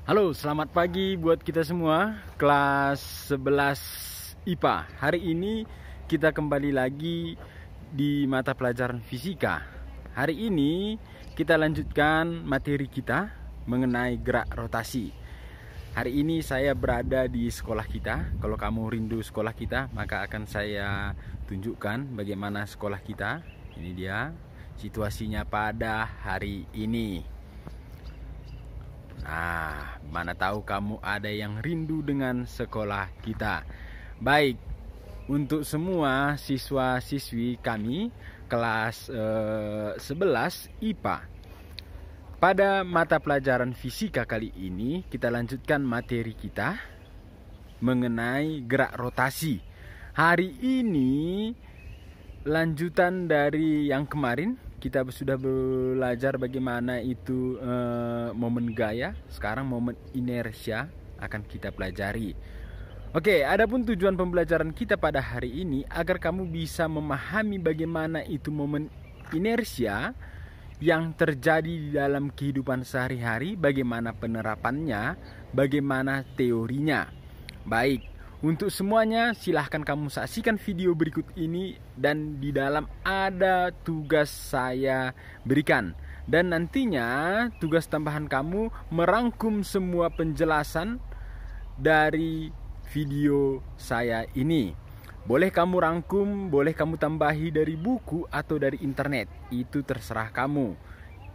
Halo, selamat pagi buat kita semua kelas 11 IPA. Hari ini kita kembali lagi di mata pelajaran fisika. Hari ini kita lanjutkan materi kita mengenai gerak rotasi. Hari ini saya berada di sekolah kita. Kalau kamu rindu sekolah kita, maka akan saya tunjukkan bagaimana sekolah kita. Ini dia situasinya pada hari ini. Nah, mana tahu kamu ada yang rindu dengan sekolah kita. Baik, untuk semua siswa-siswi kami kelas 11 IPA. Pada mata pelajaran fisika kali ini kita lanjutkan materi kita mengenai gerak rotasi. Hari ini lanjutan dari yang kemarin. Kita sudah belajar bagaimana itu momen gaya. Sekarang momen inersia akan kita pelajari. Oke, adapun tujuan pembelajaran kita pada hari ini agar kamu bisa memahami bagaimana itu momen inersia yang terjadi di dalam kehidupan sehari-hari, bagaimana penerapannya, bagaimana teorinya. Baik, untuk semuanya silahkan kamu saksikan video berikut ini, dan di dalam ada tugas saya berikan. Dan nantinya tugas tambahan kamu merangkum semua penjelasan dari video saya ini. Boleh kamu rangkum, boleh kamu tambahi dari buku atau dari internet. Itu terserah kamu.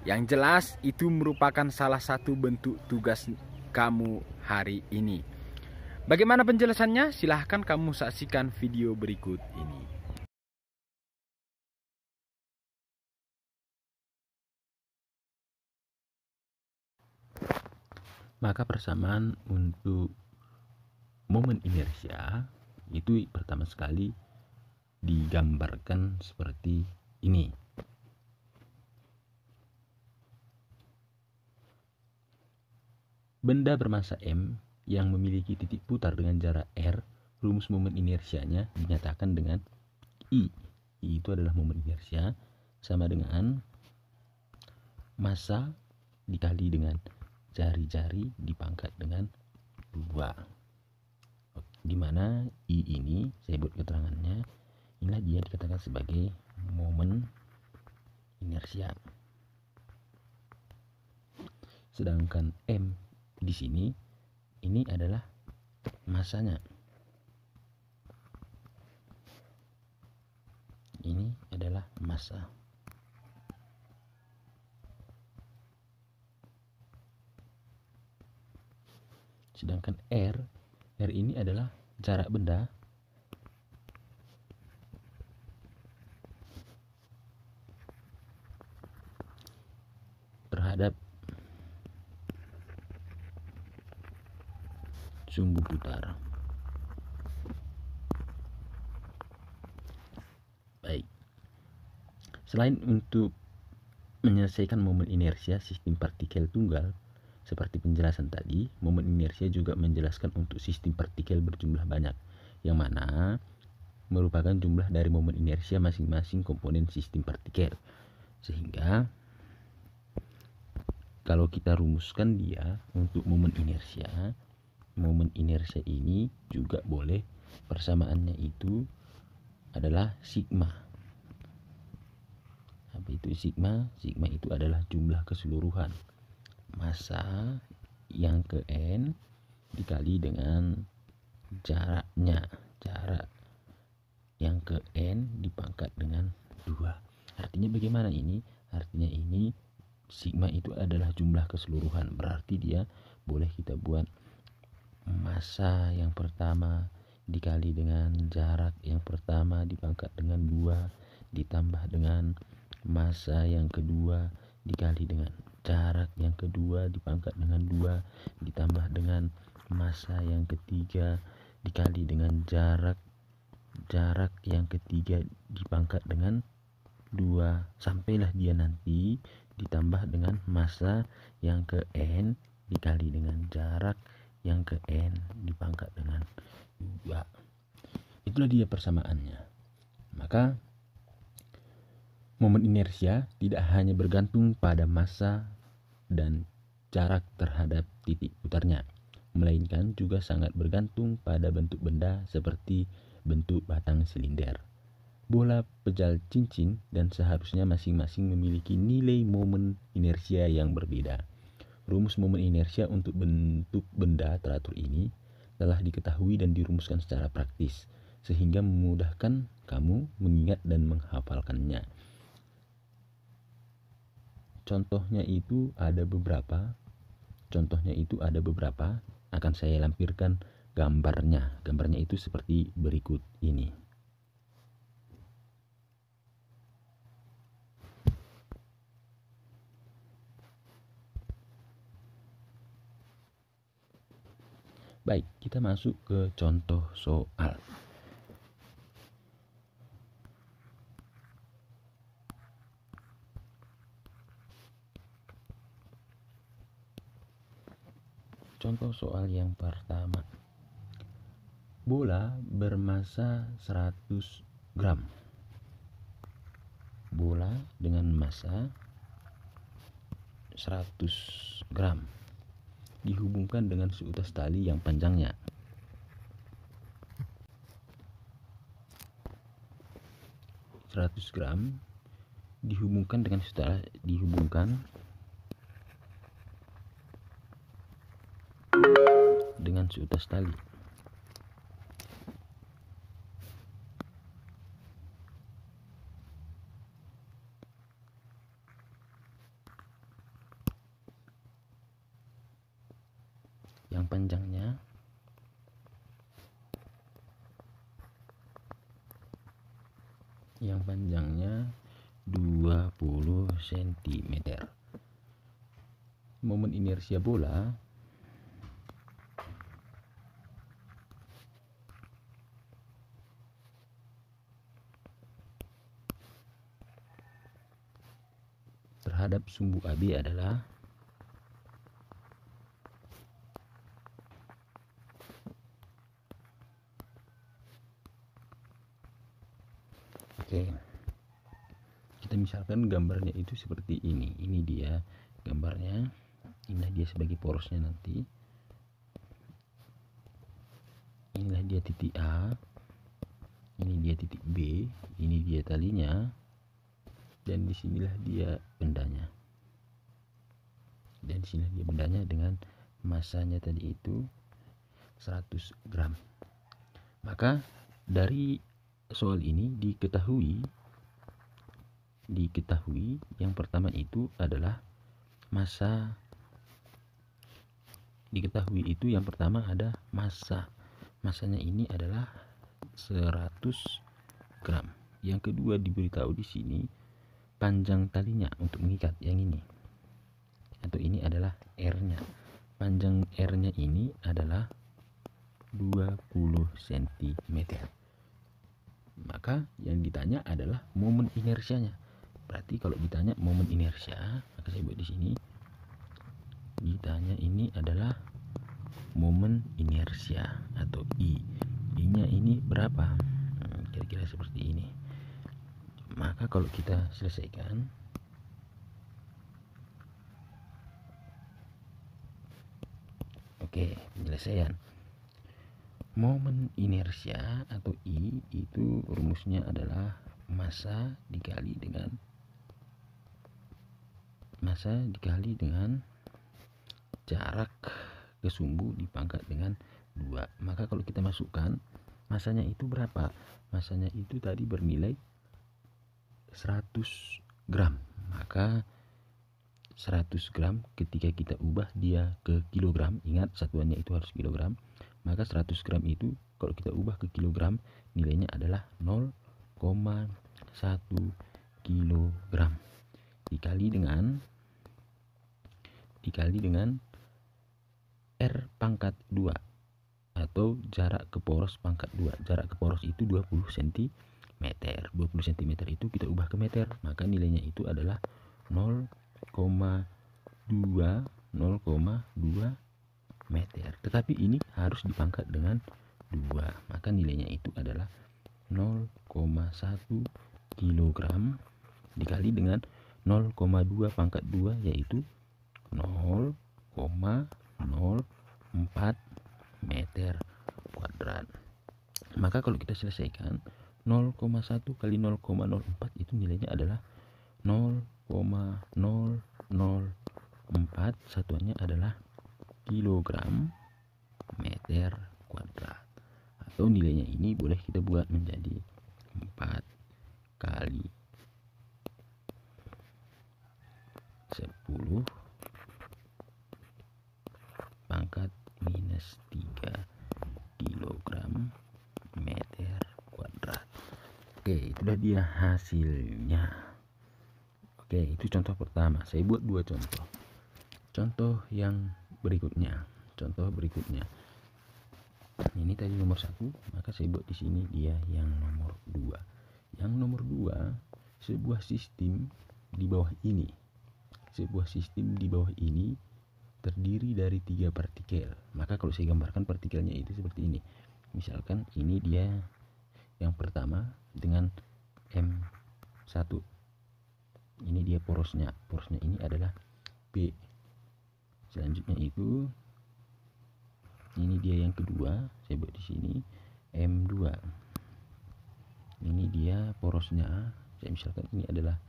Yang jelas itu merupakan salah satu bentuk tugas kamu hari ini. Bagaimana penjelasannya? Silahkan kamu saksikan video berikut ini. Maka persamaan untuk momen inersia itu pertama sekali digambarkan seperti ini. Benda bermassa M yang memiliki titik putar dengan jarak R, rumus momen inersianya dinyatakan dengan I. I itu adalah momen inersia sama dengan massa dikali dengan jari-jari dipangkat dengan 2. Di mana I ini, saya buat keterangannya, inilah dia dikatakan sebagai momen inersia. Sedangkan M di sini, ini adalah massanya. Ini adalah massa. Sedangkan R ini adalah jarak benda terhadap sumbu putar. Baik. Selain untuk menyelesaikan momen inersia sistem partikel tunggal, seperti penjelasan tadi, momen inersia juga menjelaskan untuk sistem partikel berjumlah banyak, yang mana merupakan jumlah dari momen inersia masing-masing komponen sistem partikel. Sehingga kalau kita rumuskan dia untuk momen inersia ini juga boleh persamaannya itu adalah sigma. Apa itu sigma? Sigma itu adalah jumlah keseluruhan massa yang ke N dikali dengan jaraknya. Jarak yang ke N dipangkat dengan 2. Artinya bagaimana ini? Artinya ini sigma itu adalah jumlah keseluruhan. Berarti dia boleh kita buat massa yang pertama dikali dengan jarak yang pertama dipangkat dengan 2 ditambah dengan massa yang kedua dikali dengan jarak yang kedua dipangkat dengan 2 ditambah dengan massa yang ketiga dikali dengan jarak yang ketiga dipangkat dengan 2 sampailah dia nanti ditambah dengan massa yang ke N dikali dengan jarak yang ke N dipangkat dengan 2. Itulah dia persamaannya. Maka momen inersia tidak hanya bergantung pada massa dan jarak terhadap titik putarnya, melainkan juga sangat bergantung pada bentuk benda seperti bentuk batang silinder, bola pejal cincin, dan seharusnya masing-masing memiliki nilai momen inersia yang berbeda. Rumus momen inersia untuk bentuk benda teratur ini telah diketahui dan dirumuskan secara praktis, sehingga memudahkan kamu mengingat dan menghafalkannya. Contohnya itu ada beberapa. Akan saya lampirkan gambarnya. Gambarnya itu seperti berikut ini. Baik, kita masuk ke contoh soal. Contoh soal yang pertama. Bola bermasa 100 gram. Bola dengan massa 100 gram dihubungkan dengan seutas tali yang panjangnya. Gram dihubungkan dengan seutas tali. Yang panjangnya 20 cm. Momen inersia bola terhadap sumbu AB adalah kita misalkan gambarnya itu seperti ini. Ini dia gambarnya. Inilah dia sebagai porosnya nanti. Inilah dia titik A. Ini dia titik B. Ini dia talinya. Dan disinilah dia bendanya. Dengan masanya tadi itu 100 gram. Maka dari soal ini diketahui yang pertama itu adalah massa. Ada massa. Massanya ini adalah 100 gram. Yang kedua diberitahu di sini panjang talinya untuk mengikat yang ini. Atau ini adalah R-nya. Panjang R-nya ini adalah 20 cm. Maka yang ditanya adalah momen inersianya. Berarti kalau ditanya momen inersia, maka saya buat di sini. Ditanya ini adalah momen inersia atau I. I-nya ini berapa? Kira-kira seperti ini. Maka kalau kita selesaikan, penyelesaian. Momen inersia atau I itu rumusnya adalah massa dikali dengan jarak ke sumbu dipangkat dengan 2. Maka kalau kita masukkan masanya itu berapa? Masanya itu tadi bernilai 100 gram. Maka 100 gram ketika kita ubah dia ke kilogram, ingat satuannya itu harus kilogram. Maka 100 gram itu kalau kita ubah ke kilogram nilainya adalah 0,1 kilogram dikali dengan R pangkat 2 atau jarak ke poros pangkat 2. Jarak ke poros itu 20 cm. 20 cm itu kita ubah ke meter, maka nilainya itu adalah 0,2 meter. Tetapi ini harus dipangkat dengan 2, maka nilainya itu adalah 0,1 kilogram dikali dengan 0,2 pangkat 2 yaitu 0,2 meter kuadrat. Maka kalau kita selesaikan 0,1 kali 0,04 itu nilainya adalah 0,004, satuannya adalah kilogram meter kuadrat. Atau nilainya ini boleh kita buat menjadi 4 kali 10 pangkat minus 3 kilogram meter kuadrat. Oke, itulah dia hasilnya. Oke, itu contoh pertama. Saya buat 2 contoh. Contoh yang berikutnya. Ini tadi nomor 1, maka saya buat di sini dia yang nomor 2. Yang nomor 2, sebuah sistem di bawah ini. Terdiri dari 3 partikel. Maka kalau saya gambarkan partikelnya itu seperti ini. Misalkan ini dia yang pertama dengan M1. Ini dia porosnya. Porosnya ini adalah P. Selanjutnya itu ini dia yang kedua, saya buat di sini M2. Ini dia porosnya. Saya misalkan ini adalah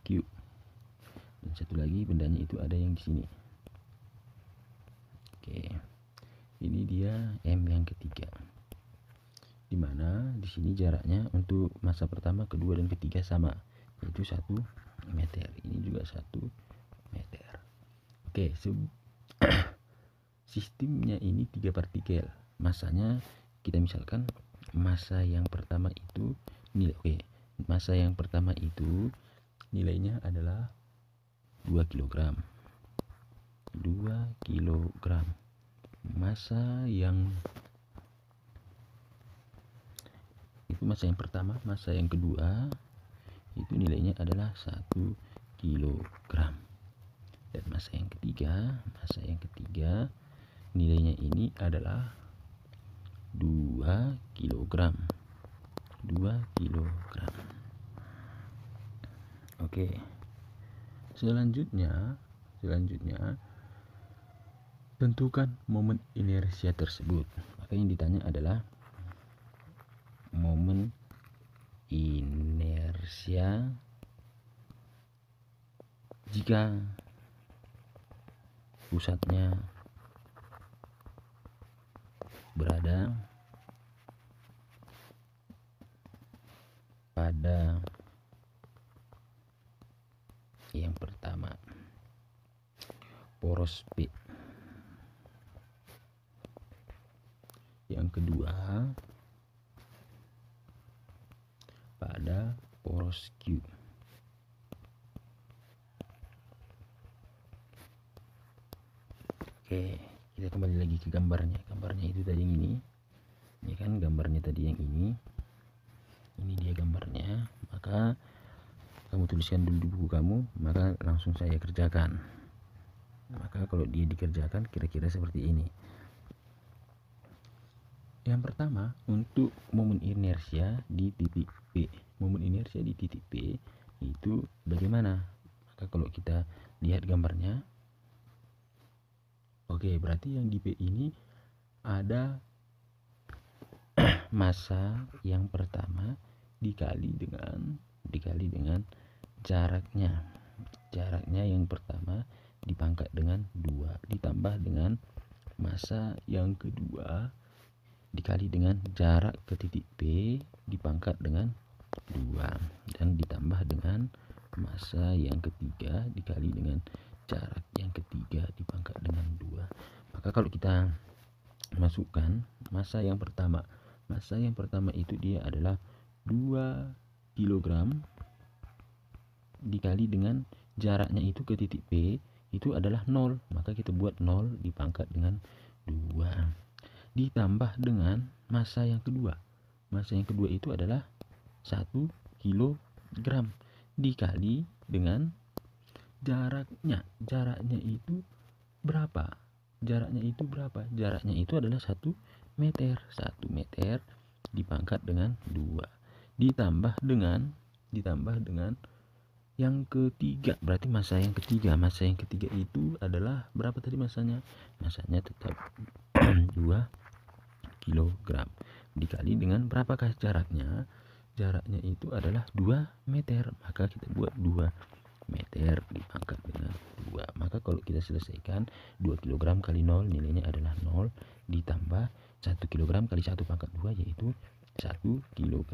Q. Dan satu lagi bendanya itu ada yang di sini. Oke, ini dia M yang ketiga, dimana di sini jaraknya untuk masa pertama, kedua, dan ketiga sama, yaitu 1 meter. Ini juga 1 meter. Oke, sistemnya ini 3 partikel. Masanya kita misalkan masa yang pertama itu nilainya adalah 2 kg. Masa yang pertama, masa yang kedua itu nilainya adalah 1 kg. Dan masa yang ketiga nilainya ini adalah 2 kg. Oke. Selanjutnya tentukan momen inersia tersebut. Maka yang ditanya adalah momen inersia jika pusatnya berada pada yang pertama, poros P. Yang kedua, pada poros Q. Oke, kita kembali lagi ke gambarnya. Gambarnya itu tadi yang ini. Ini kan gambarnya tadi yang ini. Ini dia gambarnya. Maka kamu tuliskan dulu di buku kamu, maka langsung saya kerjakan. Maka kalau dia dikerjakan kira-kira seperti ini. Yang pertama, untuk momen inersia di titik P. Momen inersia di titik P itu bagaimana? Maka kalau kita lihat gambarnya, oke, berarti yang di P ini ada masa yang pertama dikali dengan jaraknya. Jaraknya yang pertama dipangkat dengan 2 ditambah dengan masa yang kedua dikali dengan jarak ke titik P dipangkat dengan 2 dan ditambah dengan masa yang ketiga dikali dengan jarak yang ketiga dipangkat dengan 2. Maka kalau kita masukkan masa yang pertama itu dia adalah 2 kg dikali dengan jaraknya itu ke titik P itu adalah 0, maka kita buat 0 dipangkat dengan 2 ditambah dengan masa yang kedua. Masa yang kedua itu adalah 1 kg dikali dengan jaraknya. Jaraknya itu berapa? Jaraknya itu adalah 1 meter. 1 meter dipangkat dengan 2 ditambah dengan yang ketiga, berarti massa yang ketiga. Massa yang ketiga itu adalah berapa tadi masanya? Masanya tetap 2 kilogram dikali dengan berapakah jaraknya? Jaraknya itu adalah 2 meter. Maka kita buat 2 meter dipangkat dengan 2. Maka kalau kita selesaikan 2 kg kali 0 nilainya adalah 0 ditambah 1 kg kali 1 pangkat 2 yaitu 1 kg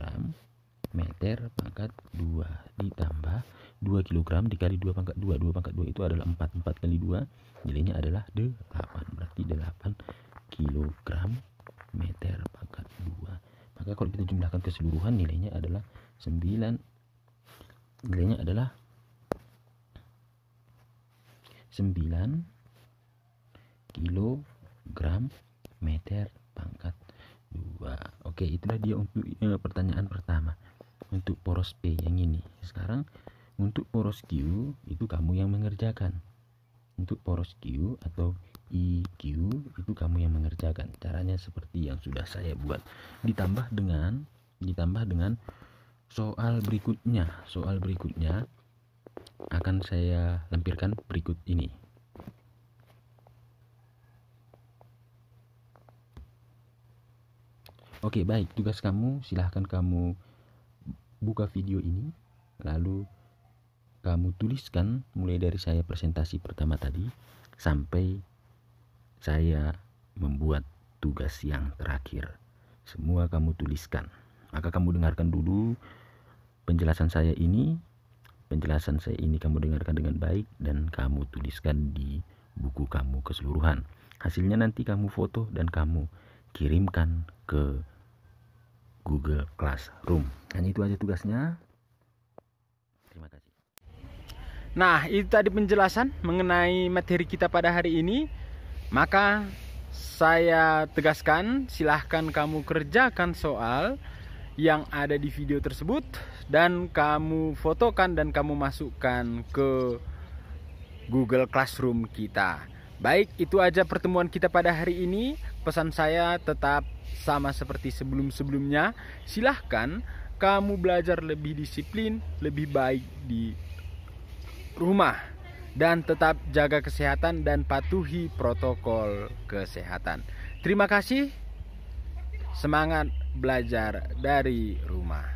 meter pangkat 2 ditambah 2 kg dikali 2 pangkat 2. 2 pangkat 2 itu adalah 4. 4 kali 2 nilainya adalah 8. Berarti 8 kg meter pangkat 2. Maka kalau kita jumlahkan keseluruhan nilainya adalah 9. Nilainya adalah 9 kilogram meter pangkat 2. Oke, itulah dia untuk pertanyaan pertama untuk poros P yang ini. Sekarang untuk poros Q itu kamu yang mengerjakan. Untuk poros Q atau IQ itu kamu yang mengerjakan. Caranya seperti yang sudah saya buat. Ditambah dengan soal berikutnya. Soal berikutnya akan saya lampirkan berikut ini. Oke, baik, tugas kamu silahkan kamu buka video ini, lalu kamu tuliskan mulai dari saya presentasi pertama tadi sampai saya membuat tugas yang terakhir. Semua kamu tuliskan. Maka kamu dengarkan dulu penjelasan saya ini. Penjelasan saya ini kamu dengarkan dengan baik dan kamu tuliskan di buku kamu keseluruhan. Hasilnya nanti kamu foto dan kamu kirimkan ke Google Classroom. Hanya itu aja tugasnya. Terima kasih. Nah, itu tadi penjelasan mengenai materi kita pada hari ini. Maka saya tegaskan, silahkan kamu kerjakan soal yang ada di video tersebut dan kamu fotokan dan kamu masukkan ke Google Classroom kita. Baik, itu aja pertemuan kita pada hari ini. Pesan saya tetap sama seperti sebelum-sebelumnya. Silahkan kamu belajar lebih disiplin, lebih baik di rumah, dan tetap jaga kesehatan dan patuhi protokol kesehatan. Terima kasih. Semangat belajar dari rumah.